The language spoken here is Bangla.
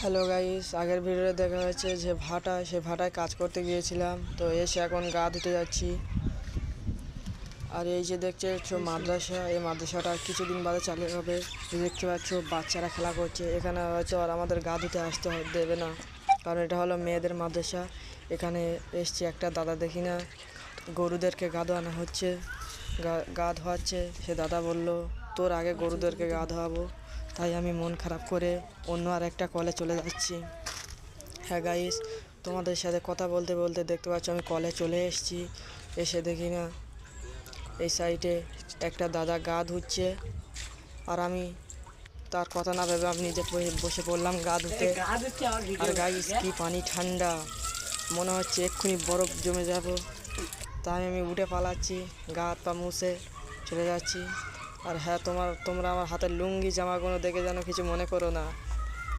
হ্যালো গাইস, আগের ভিডিওতে দেখা হয়েছে যে সে ভাটায় কাজ করতে গিয়েছিলাম। তো এসে এখন গা ধুতে যাচ্ছি। আর এই যে দেখছো মাদ্রাসা, এই মাদ্রাসাটা কিছুদিন বাদে চালু হবে। দেখতে পাচ্ছ বাচ্চারা খেলা করছে এখানে, হয়তো আর আমাদের গা ধুতে আসতে দেবে না, কারণ এটা হলো মেয়েদের মাদ্রাসা। এখানে এসছি একটা দাদা, দেখি না গরুদেরকে গা ধোয়ানো হচ্ছে, গা ধোয়াচ্ছে। সে দাদা বলল তোর আগে গরুদেরকে গা ধোয়াবো। তাই আমি মন খারাপ করে অন্য আর একটা কলে চলে যাচ্ছি। হ্যাঁ গাইস, তোমাদের সাথে কথা বলতে বলতে দেখতে পাচ্ছ আমি কলে চলে এসেছি। এসে দেখি না এই সাইডে একটা দাদা গা ধুচ্ছে, আর আমি তার কথা না ভেবে আমি নিজে বসে পড়লাম গা ধুতে। আর গাইস, কি পানি ঠান্ডা, মনে হচ্ছে এক্ষুনি বরফ জমে যাব। তাই আমি উঠে পালাচ্ছি, গা হাত পা মুছে চলে যাচ্ছি। আর হ্যাঁ, তোমরা আমার হাতের লুঙ্গি জামাগুলো দেখে যেন কিছু মনে করো না।